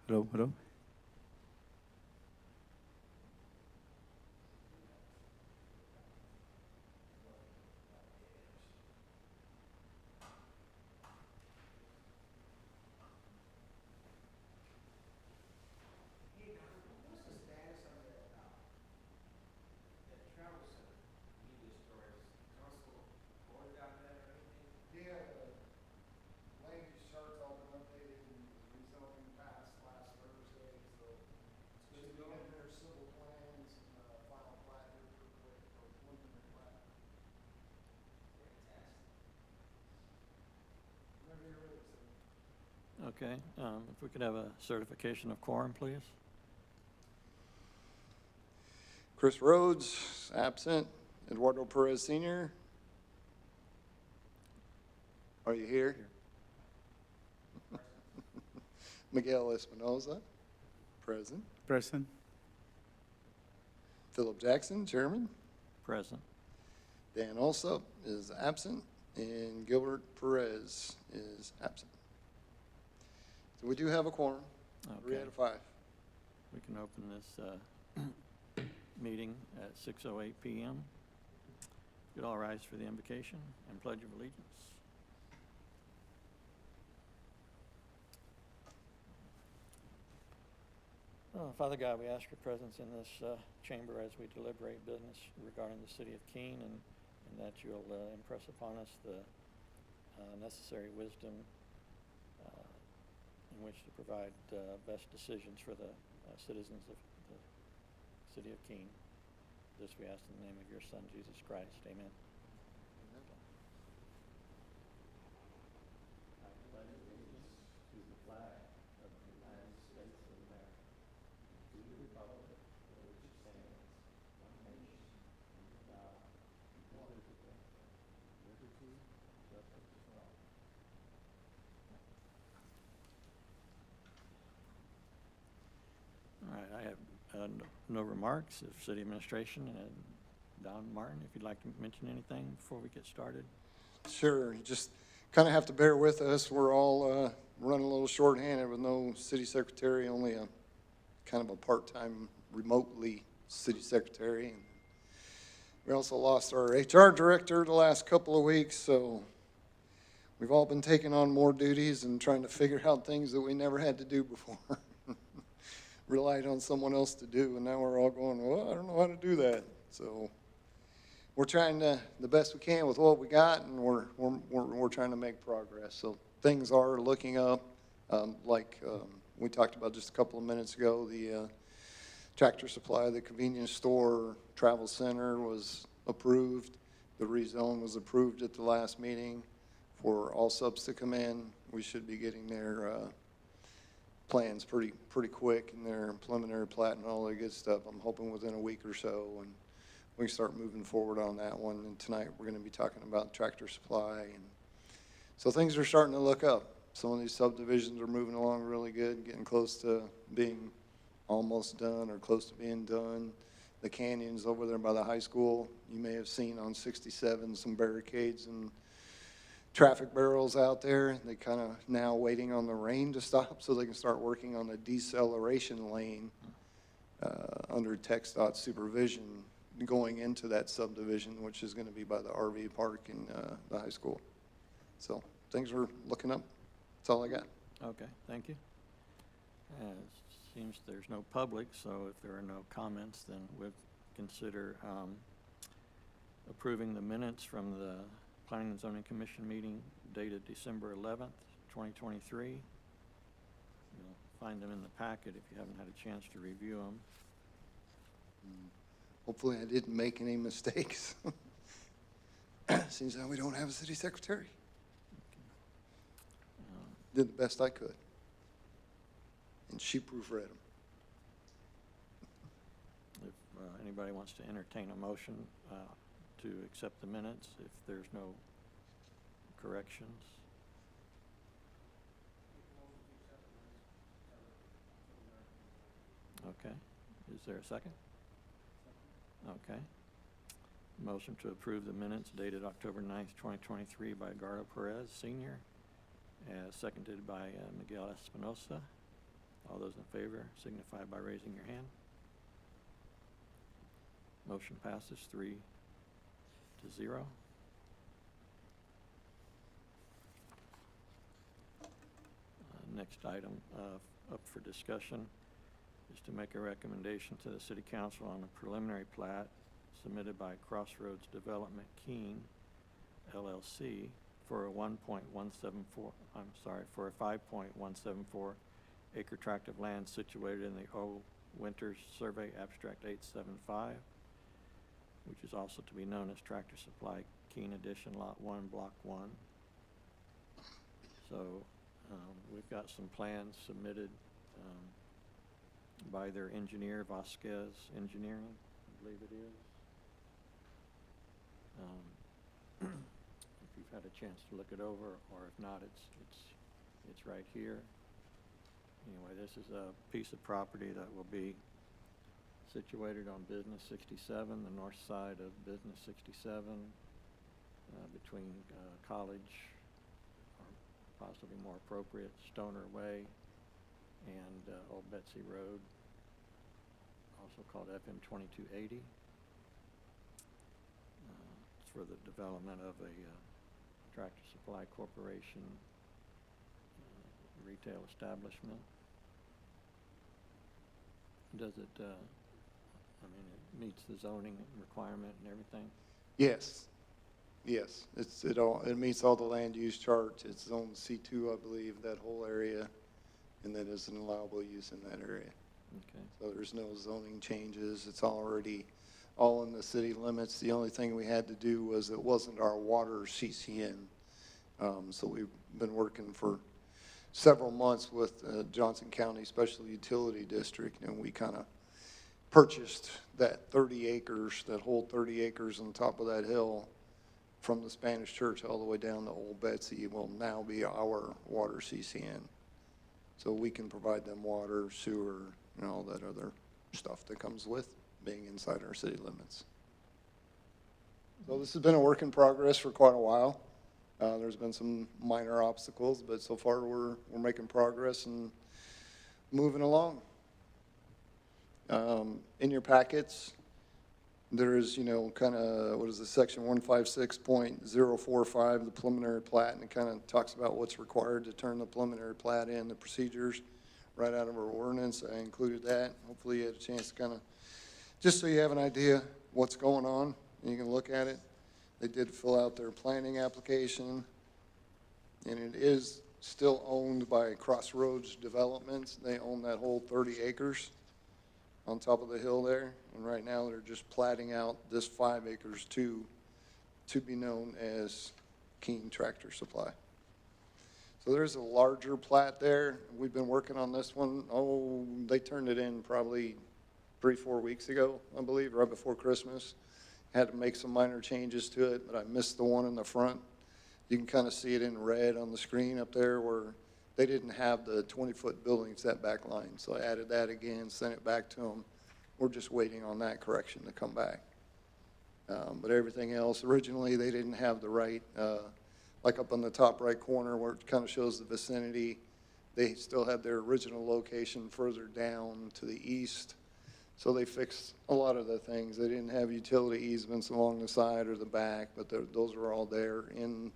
Hello, hello. Yeah, the land use chart's all been updated and the rezoning passed last Thursday, so it's good to be getting their civil plans and, final plat here pretty quick, or preliminary plat. Whenever you're ready, sir. Okay, if we could have a certification of quorum, please. Chris Rhodes, absent. Eduardo Perez Sr. Are you here? Miguel Espinoza, present. Present. Philip Jackson, chairman. Present. Dan Alsop is absent, and Gilbert Perez is absent. So we do have a quorum, 3 Okay. out of 5. We can open this meeting at 6:08 p.m. You'd all rise for the invocation and pledge of allegiance. Father God, we ask your presence in this chamber as we deliberate business regarding the city of Keene, and that you'll impress upon us the necessary wisdom in which to provide best decisions for the citizens of the city of Keene. This we ask in the name of your Son, Jesus Christ. Amen. I pledge allegiance to the flag of the United States of America, to the republic for which it stands, one nation, under God, indivisible, liberty, and justice for all. All right, I have no remarks. If city administration and Don Martin, if you'd like to mention anything before we get started. Sure, you just kind of have to bear with us. We're all running a little shorthanded with no city secretary, only a kind of a part-time remotely city secretary. And we also lost our HR director the last couple of weeks, so we've all been taking on more duties and trying to figure out things that we never had to do before. Relied on someone else to do, and now we're all going, well, I don't know how to do that. So we're trying the best we can with what we got, and we're trying to make progress. So things are looking up. We talked about just a couple of minutes ago, the Tractor Supply, the convenience store, travel center was approved. The rezone was approved at the last meeting for all subs to come in. We should be getting their plans pretty quick, and their preliminary plat and all that good stuff. I'm hoping within a week or so, and we can start moving forward on that one. And tonight we're going to be talking about Tractor Supply, and so things are starting to look up. Some of these subdivisions are moving along really good, getting close to being almost done or close to being done. The canyons over there by the high school, you may have seen on 67 some barricades and traffic barrels out there. They kind of now waiting on the rain to stop so they can start working on a deceleration lane under TxDOT supervision going into that subdivision, which is going to be by the RV park and the high school. So things are looking up. That's all I got. Okay, thank you. Seems there's no public, so if there are no comments, then we'll consider approving the minutes from the Planning and Zoning Commission meeting dated December 11th, 2023. You'll find them in the packet if you haven't had a chance to review them. Hopefully I didn't make any mistakes. Seems that we don't have a city secretary. Did the best I could. And she proofread them. If anybody wants to entertain a motion to accept the minutes, if there's no corrections. Okay. Is there a second? Okay. Motion to approve the minutes dated October 9th, 2023 by Gardo Perez Sr., seconded by Miguel Espinosa. All those in favor signify by raising your hand. Motion passes 3-0. Next item up for discussion is to make a recommendation to the City Council on a preliminary plat submitted by Crossroads Development Keene LLC for a 5.174 acre tract of land situated in the O. Winters Survey Abstract 875, which is also to be known as Tractor Supply Keene Edition Lot 1, Block 1. So we've got some plans submitted by their engineer, Vasquez Engineering, I believe it is. If you've had a chance to look it over, or if not, it's right here. Anyway, this is a piece of property that will be situated on Business 67, the north side of Business 67, between College, or possibly more appropriate, Stoner Way, and Old Betsy Road, also called FM 2280. It's for the development of a Tractor Supply Corporation retail establishment. Does it, I mean, it meets the zoning requirement and everything? Yes. Yes, it meets all the land use charts. It's zone C2, I believe, that whole area, and that is an allowable use in that area. Okay. So there's no zoning changes. It's already all in the city limits. The only thing we had to do was it wasn't our water CCN. So we've been working for several months with Johnson County Special Utility District, and we kind of purchased that 30 acres, that whole 30 acres on top of that hill from the Spanish church all the way down to Old Betsy will now be our water CCN. So we can provide them water, sewer, and all that other stuff that comes with being inside our city limits. So this has been a work in progress for quite a while. There's been some minor obstacles, but so far we're making progress and moving along. In your packets, there is, kind of, what is it, section 156.045, the preliminary plat, and it kind of talks about what's required to turn the preliminary plat in, the procedures right out of our ordinance. I included that. Hopefully you had a chance to kind of, just so you have an idea what's going on, and you can look at it. They did fill out their planning application, and it is still owned by Crossroads Developments. They own that whole 30 acres on top of the hill there, and right now they're just platting out this 5 acres to be known as Keene Tractor Supply. So there's a larger plat there. We've been working on this one. Oh, they turned it in probably 3-4 weeks ago, I believe, right before Christmas. Had to make some minor changes to it, but I missed the one in the front. You can kind of see it in red on the screen up there where they didn't have the 20-foot building setback line. So I added that again, sent it back to them. We're just waiting on that correction to come back. But everything else, originally they didn't have the right, like up on the top right corner where it kind of shows the vicinity, they still had their original location further down to the east. So they fixed a lot of the things. They didn't have utility easements along the side or the back, but those are all there in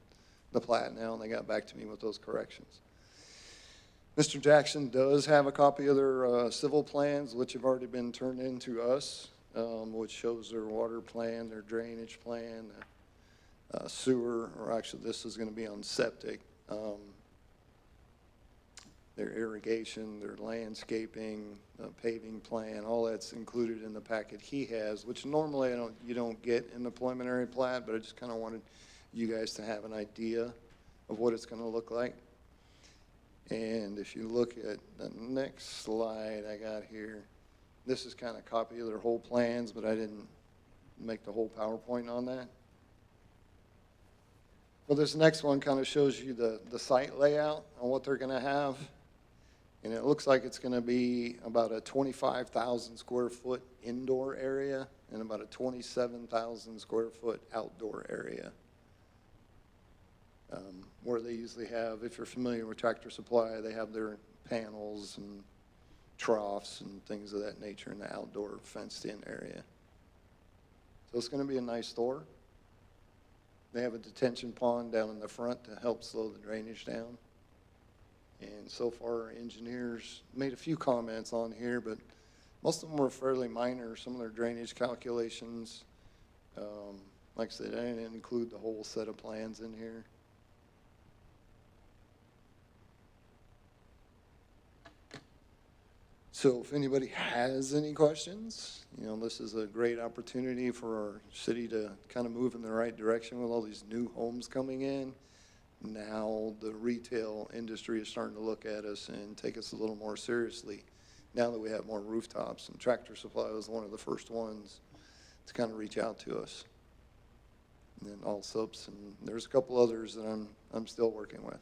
the plat now, and they got back to me with those corrections. Mr. Jackson does have a copy of their civil plans, which have already been turned in to us, which shows their water plan, their drainage plan, sewer, or actually this is going to be on septic, their irrigation, their landscaping, paving plan, all that's included in the packet he has, which normally you don't get in the preliminary plat, but I just kind of wanted you guys to have an idea of what it's going to look like. And if you look at the next slide I got here, this is kind of a copy of their whole plans, but I didn't make the whole PowerPoint on that. Well, this next one kind of shows you the site layout on what they're going to have. And it looks like it's going to be about a 25,000 square foot indoor area and about a 27,000 square foot outdoor area. Where they usually have, if you're familiar with Tractor Supply, they have their panels and troughs and things of that nature in the outdoor fenced-in area. So it's going to be a nice store. They have a detention pond down in the front to help slow the drainage down. And so far, our engineers made a few comments on here, but most of them were fairly minor. Some of their drainage calculations, like I said, I didn't include the whole set of plans in here. So if anybody has any questions, this is a great opportunity for our city to kind of move in the right direction with all these new homes coming in. Now the retail industry is starting to look at us and take us a little more seriously now that we have more rooftops. And Tractor Supply was one of the first ones to kind of reach out to us. And then Allsops, and there's a couple others that I'm still working with.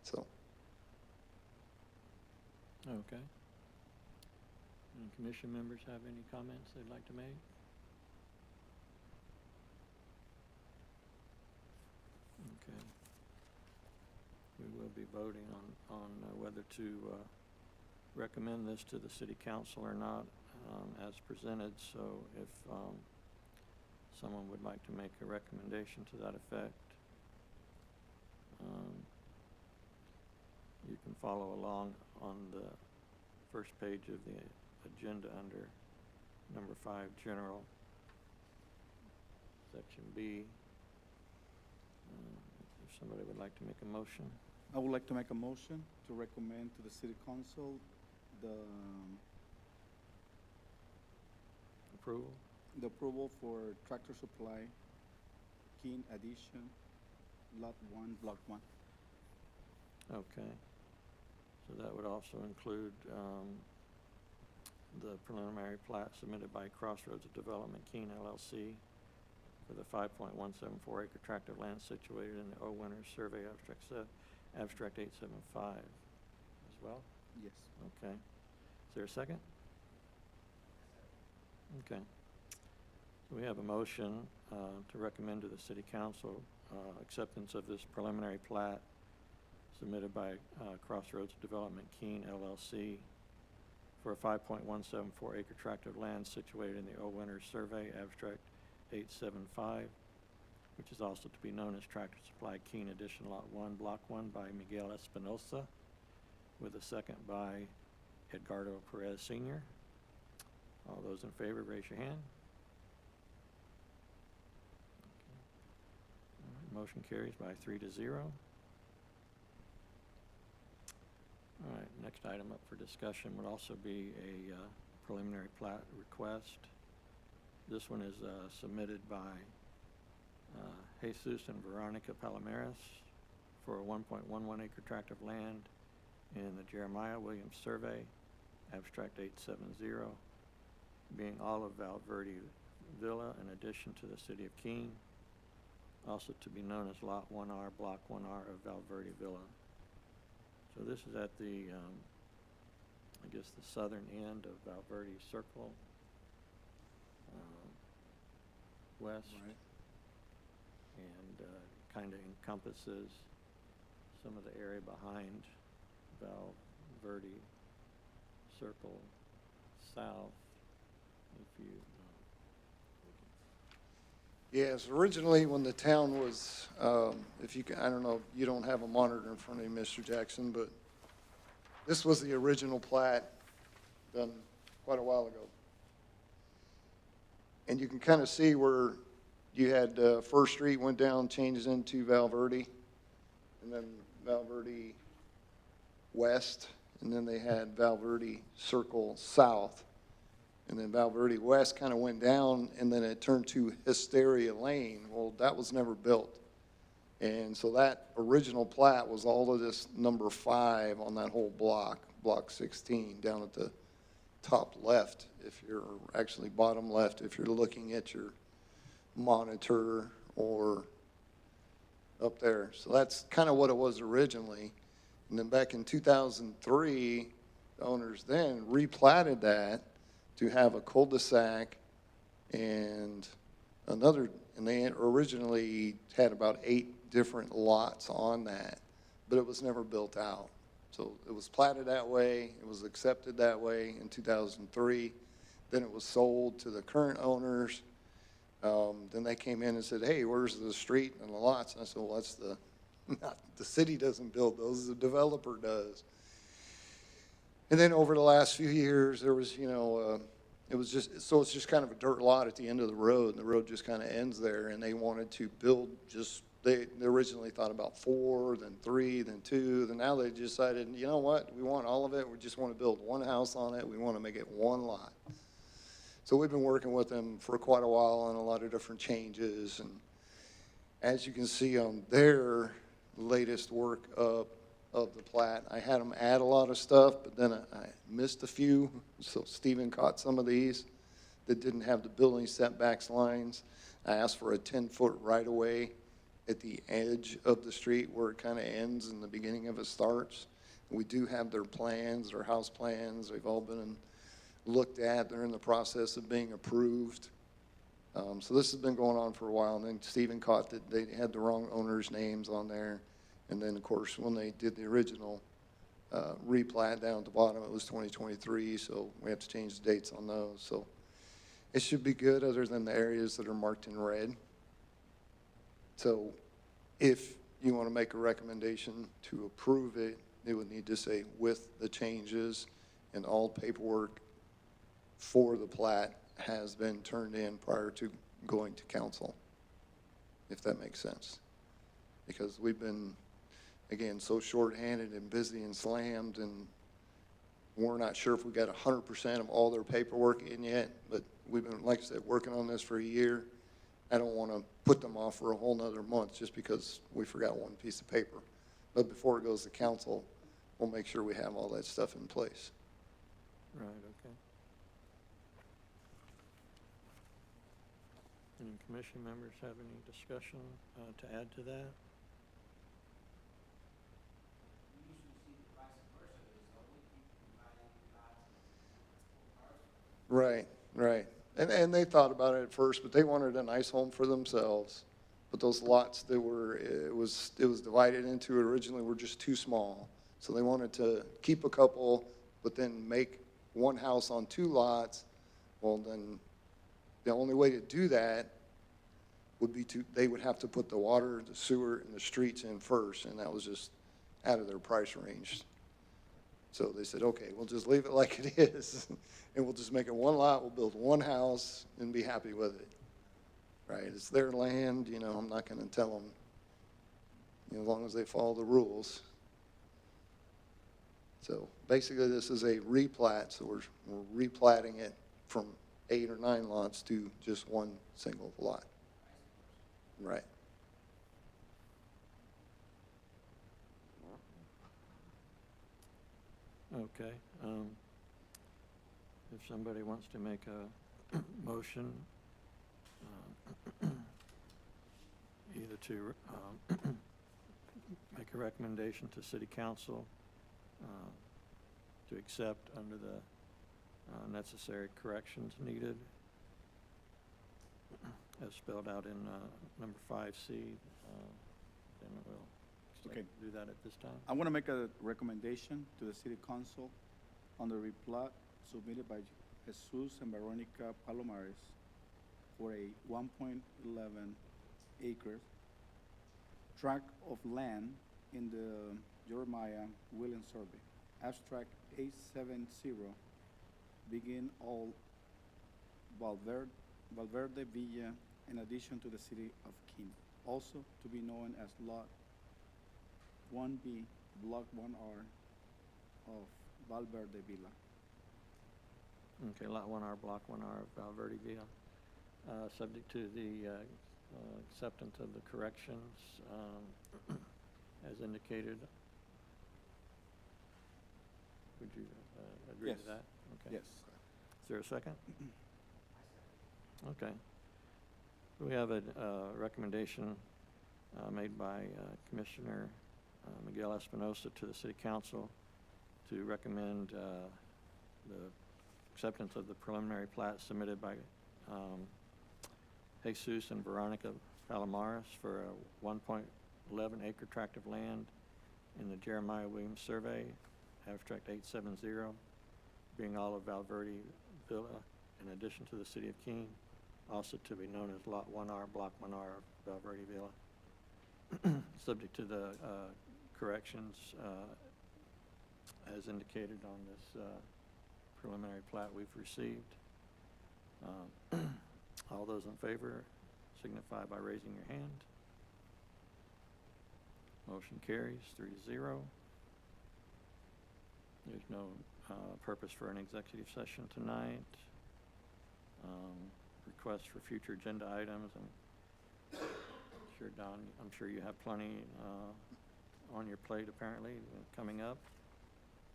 So. Okay. Any commission members have any comments they'd like to make? Okay. We will be voting on whether to recommend this to the city council or not as presented. So if someone would like to make a recommendation to that effect, you can follow along on the first page of the agenda under number 5, General, Section B. If somebody would like to make a motion. I would like to make a motion to recommend to the city council the approval for Tractor Supply, Keene addition, Lot 1, Block 1. Okay. So that would also include the preliminary plat submitted by Crossroads Development Keene LLC for the 5.174 acre tract of land situated in the O. Winters Survey Abstract 875 as well? Yes. Okay. Is there a second? Okay. So we have a motion to recommend to the city council acceptance of this preliminary plat submitted by Crossroads Development Keene LLC for a 5.174 acre tract of land situated in the O. Winters Survey Abstract 875, which is also to be known as Tractor Supply Keene Addition Lot 1, Block 1 by Miguel Espinosa, with a second by Edgardo Perez Sr. All those in favor, raise your hand. Okay. Motion carries by 3-0. All right, next item up for discussion would also be a preliminary plat request. This one is submitted by Jesus and Veronica Palomares for a 1.11 acre tract of land in the Jeremiah Williams Survey, Abstract 870, being all of Valverde Villa in addition to the city of Keene, also to be known as Lot 1R, Block 1R of Valverde Villa. So this is at the, I guess, the southern end of Valverde Circle, west, Right. and kind of encompasses some of the area behind Valverde Circle south. If you Yes, originally when the town was, if you can, I don't know, you don't have a monitor in front of you, Mr. Jackson, but this was the original plat done quite a while ago. And you can kind of see where you had First Street went down, changes into Valverde, and then Valverde West, and then they had Valverde Circle South. And then Valverde West kind of went down, and then it turned to Hysteria Lane. Well, that was never built. And so that original plat was all of this number 5 on that whole block, Block 16, down at the top left, if you're actually bottom left, if you're looking at your monitor or up there. So that's kind of what it was originally. And then back in 2003, the owners then replatted that to have a cul-de-sac and another, and they originally had about 8 different lots on that, but it was never built out. So it was platted that way, it was accepted that way in 2003. Then it was sold to the current owners. Then they came in and said, hey, where's the street and the lots? And I said, well, that's the city doesn't build those, the developer does. And then over the last few years, there was, it's just kind of a dirt lot at the end of the road, and the road just kind of ends there, and they wanted to build they originally thought about 4, then 3, then 2, then now they decided, you know what, we want all of it, we just want to build one house on it, we want to make it one lot. So we've been working with them for quite a while on a lot of different changes, and as you can see on their latest work of the plat, I had them add a lot of stuff, but then I missed a few, so Stephen caught some of these that didn't have the building setbacks lines. I asked for a 10-foot right-of-way at the edge of the street where it kind of ends and the beginning of it starts. We do have their plans, their house plans, they've all been looked at, they're in the process of being approved. So this has been going on for a while, and then Stephen caught that they had the wrong owners' names on there. And then, of course, when they did the original replat down at the bottom, it was 2023, so we have to change the dates on those. So it should be good other than the areas that are marked in red. So if you want to make a recommendation to approve it, it would need to say with the changes, and all paperwork for the plat has been turned in prior to going to council, if that makes sense. Because we've been, again, so shorthanded and busy and slammed, and we're not sure if we got 100% of all their paperwork in yet, but we've been, like I said, working on this for a year. I don't want to put them off for a whole nother month just because we forgot one piece of paper. But before it goes to council, we'll make sure we have all that stuff in place. Right, okay. Any commission members have any discussion to add to that? We usually see the vice versa, is only people buying lots and full parcels. Right. And they thought about it at first, but they wanted a nice home for themselves. But those lots that it was divided into originally were just too small. So they wanted to keep a couple, but then make one house on 2 lots. Well, then the only way to do that would be they would have to put the water, the sewer, and the streets in first, and that was just out of their price range. So they said, okay, we'll just leave it like it is, and we'll just make it one lot, we'll build one house, and be happy with it. Right? It's their land, I'm not going to tell them, as long as they follow the rules. So basically, this is a replat, so we're replatting it from 8 or 9 lots to just one single lot. Right. Okay. If somebody wants to make a motion, either to make a recommendation to city council to accept under the necessary corrections needed, as spelled out in number 5C, then we'll Okay. do that at this time. I want to make a recommendation to the city council on the replat submitted by Jesus and Veronica Palomares for a 1.11 acres tract of land in the Jeremiah Williams survey. Abstract 870, begin all Valverde Villa in addition to the city of Keene, also to be known as Lot 1B, Block 1R of Valverde Villa. Okay, Lot 1R, Block 1R of Valverde Villa, subject to the acceptance of the corrections as indicated. Would you agree to Yes. that? Okay. Yes. Is there a second? Okay. We have a recommendation made by Commissioner Miguel Espinosa to the City Council to recommend the acceptance of the preliminary plat submitted by Jesus and Veronica Palomares for a 1.11 acre tract of land in the Jeremiah Williams survey abstract 870, being all of Valverde Villa, in addition to the city of Keene, also to be known as Lot 1R, Block 1R of Valverde Villa. Subject to the corrections as indicated on this preliminary plat we've received. All those in favor signify by raising your hand. Motion carries 3-0. There's no purpose for an executive session tonight. Requests for future agenda items. Sure, Don, I'm sure you have plenty on your plate apparently coming up.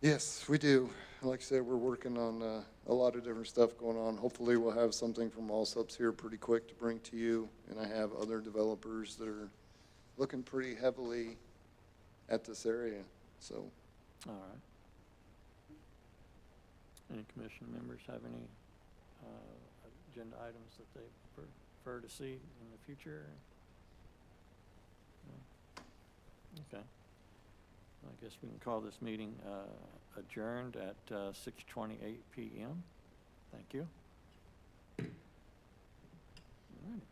Yes, we do. Like I said, we're working on a lot of different stuff going on. Hopefully we'll have something from Allsup's here pretty quick to bring to you. And I have other developers that are looking pretty heavily at this area, so. All right. Any commission members have any agenda items that they prefer to see in the future? No? Okay. I guess we can call this meeting adjourned at 6:28 p.m. Thank you. All right.